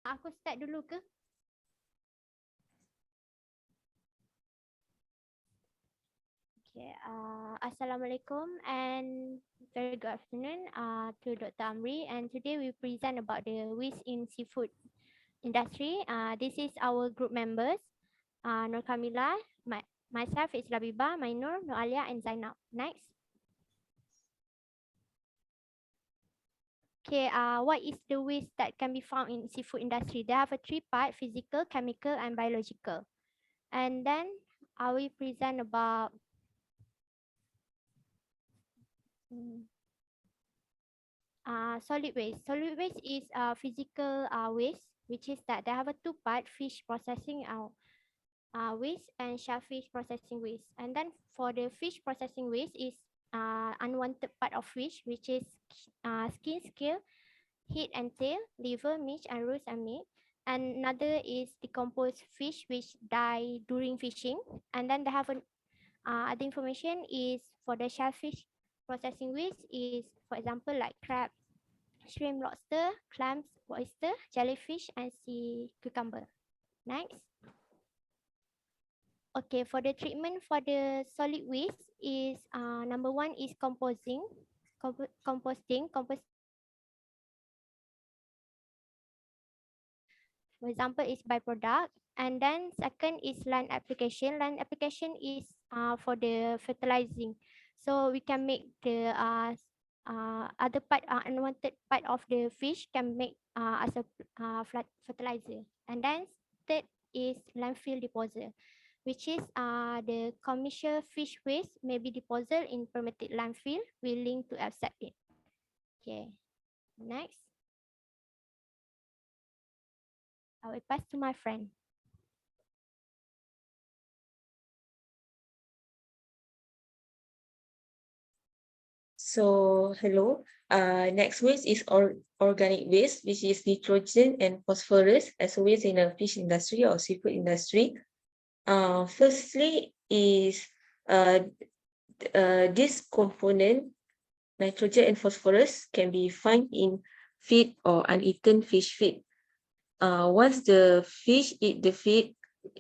Aku start dulu ke? Okay. Assalamualaikum and very good afternoon to Dr. Amri, and today we present about the waste in seafood industry. This is our group members, Nur Kamila, myself is Labiba, Mainur, Nur Alia and Zainab. Next. Okay, what is the waste that can be found in seafood industry? They have a three part: physical, chemical and biological. And then I will present about solid waste. Solid waste is physical waste, which is that they have a two part: fish processing waste and shellfish processing waste. And then for the fish processing waste is unwanted part of fish, which is skin, scale, head and tail, liver, meat and roast and meat. And another is decomposed fish which die during fishing. And then they have other information is for the shellfish processing waste is, for example, like crab, shrimp, lobster, clams, oyster, jellyfish, and sea cucumber. Next. Okay, for the treatment for the solid waste is number one is composting. For example, is byproduct. And then second is land application. Land application is for the fertilizing. So we can make the other part, unwanted part of the fish can make as a fertilizer. And then third is landfill disposal, which is the commercial fish waste may be deposited in permitted landfill willing to accept it. Okay, next. I will pass to my friend. So, hello. Next waste is organic waste, which is nitrogen and phosphorus as a waste in the fish industry or seafood industry. Firstly is this component, nitrogen and phosphorus, can be found in feed or uneaten fish feed. Once the fish eat the feed,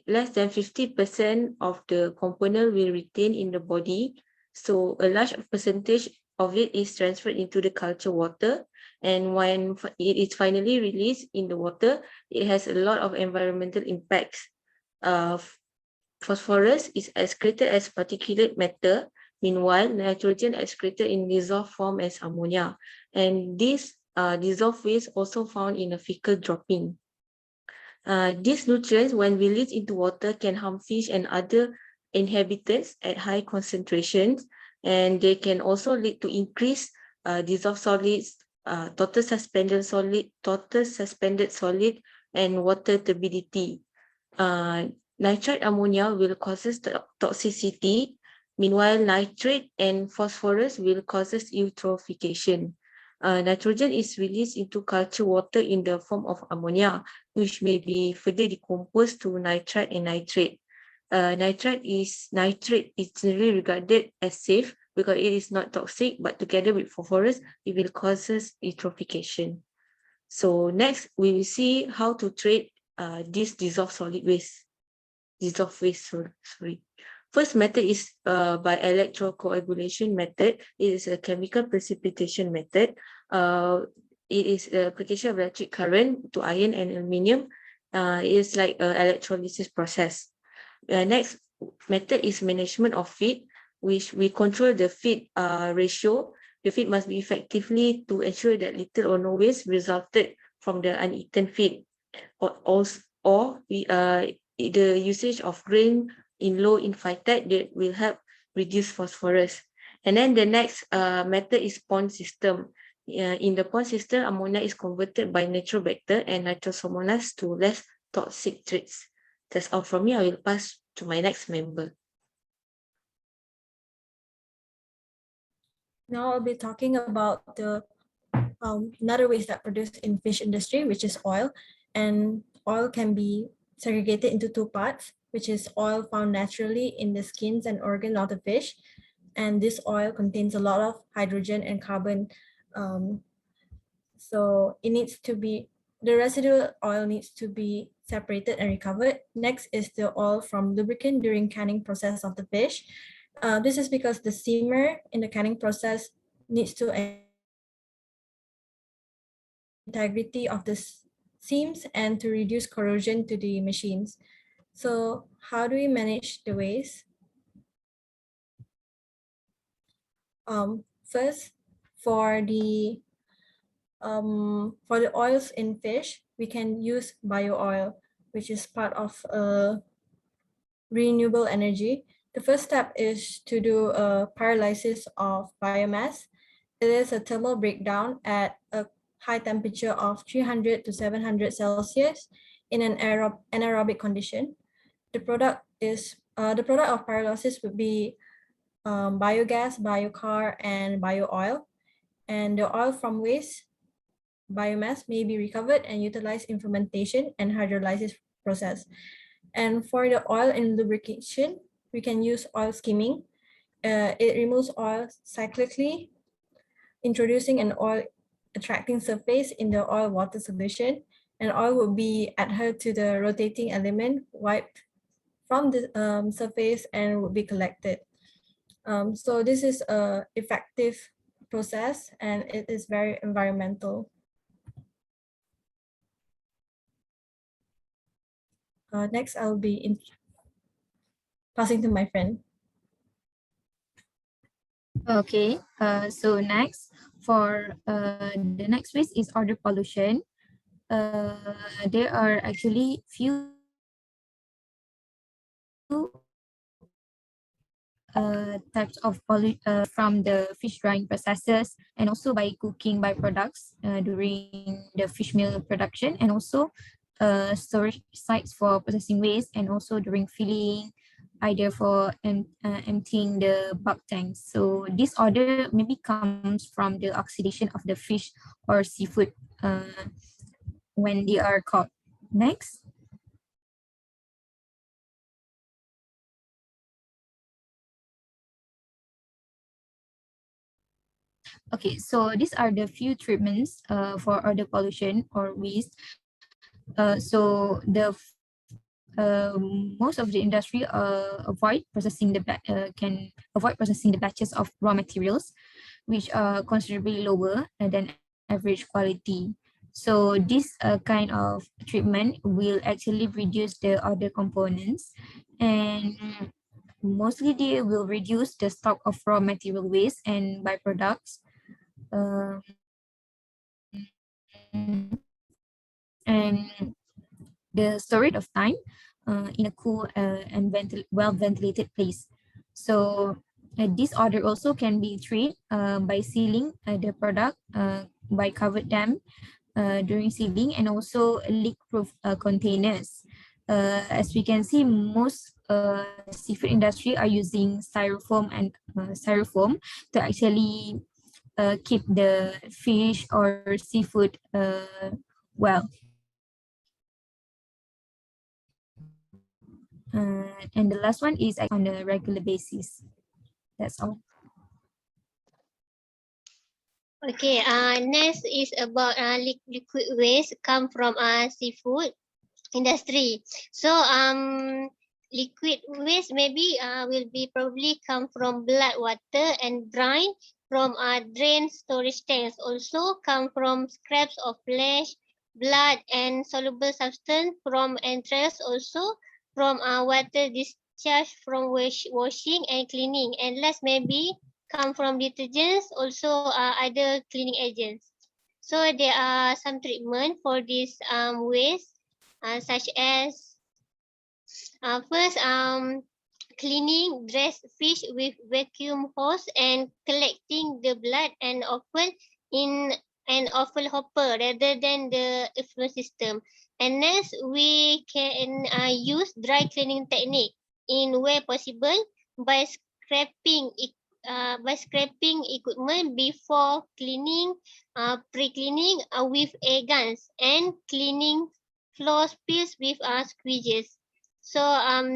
less than 50% of the component will retain in the body. So a large percentage of it is transferred into the culture water. And when it is finally released in the water, it has a lot of environmental impacts. Phosphorus is excreted as particulate matter. Meanwhile, nitrogen excreted in dissolved form as ammonia. And this dissolved waste also found in a fecal dropping. These nutrients, when released into water, can harm fish and other inhabitants at high concentrations, and they can also lead to increased dissolved solids, total suspended solid, and water turbidity. Nitrite ammonia will causes toxicity. Meanwhile, nitrate and phosphorus will causes eutrophication. Nitrogen is released into culture water in the form of ammonia, which may be further decomposed to nitrite and nitrate. Nitrate is generally regarded as safe because it is not toxic, but together with phosphorus, it will causes eutrophication. So next, we will see how to treat this dissolved waste. First method is by electrocoagulation method. It is a chemical precipitation method. It is the application of electric current to iron and aluminium. It is like an electrolysis process. Next method is management of feed, which we control the feed ratio. The feed must be effectively to ensure that little or no waste resulted from the uneaten feed, or the usage of grain in low in phytate that will help reduce phosphorus. And then the next method is pond system. In the pond system, ammonia is converted by nitrobacter and nitrosomonas to less toxic traits. That's all from me. I will pass to my next member. Now I'll be talking about the another waste that produced in fish industry, which is oil. And oil can be segregated into two parts, which is oil found naturally in the skins and organs of the fish. And this oil contains a lot of hydrogen and carbon. So it needs to be The residual oil needs to be separated and recovered. Next is the oil from lubricant during canning process of the fish. This is because the simmer in the canning process needs to integrity of the seams and to reduce corrosion to the machines. So how do we manage the waste? First, for the oils in fish, we can use bio oil, which is part of renewable energy. The first step is to do a pyrolysis of biomass. It is a thermal breakdown at a high temperature of 300 to 700 Celsius in an anaerobic condition. The product of pyrolysis would be biogas, biochar, and bio oil. And the oil from waste biomass may be recovered and utilized in fermentation and hydrolysis process. And for the oil in lubrication, we can use oil skimming. It removes oil cyclically, introducing an oil attracting surface in the oil water solution, and oil will be adhered to the rotating element, wiped from the surface, and will be collected. So this is a effective process, and it is very environmental. Next, I'll be passing to my friend. Okay, so next for the next waste is odor pollution. There are actually few types of from the fish drying processes and also by cooking byproducts during the fish meal production, and also storage sites for processing waste, and also during filling, either for emptying the bulk tanks. So this odor maybe comes from the oxidation of the fish or seafood when they are caught. Next. Okay, so these are the few treatments for odor pollution or waste. So the most of the industry can avoid processing the batches of raw materials, which are considerably lower than average quality. So this kind of treatment will actually reduce the odor components, and mostly they will reduce the stock of raw material waste and byproducts. And the storage of time in a cool and well-ventilated place. So this odor also can be treated by sealing the product by covered dam during sealing, and also leak-proof containers. As we can see, most seafood industry are using styrofoam to actually keep the fish or seafood well. And the last one is on a regular basis. That's all. Okay, next is about liquid waste come from seafood industry. So liquid waste maybe will be probably come from blood, water, and brine from drain storage tanks. Also come from scraps of flesh, blood, and soluble substance from entrails. Also from water discharge from washing and cleaning. And last maybe come from detergents, also other cleaning agents. So there are some treatment for this waste, such as first cleaning dressed fish with vacuum hose and collecting the blood and offal in an offal hopper rather than the effluent system. And next, we can use dry cleaning technique in where possible by scraping equipment before cleaning, pre-cleaning with air guns, and cleaning floor spills with squeegees. So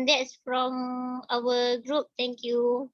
that's from our group. Thank you.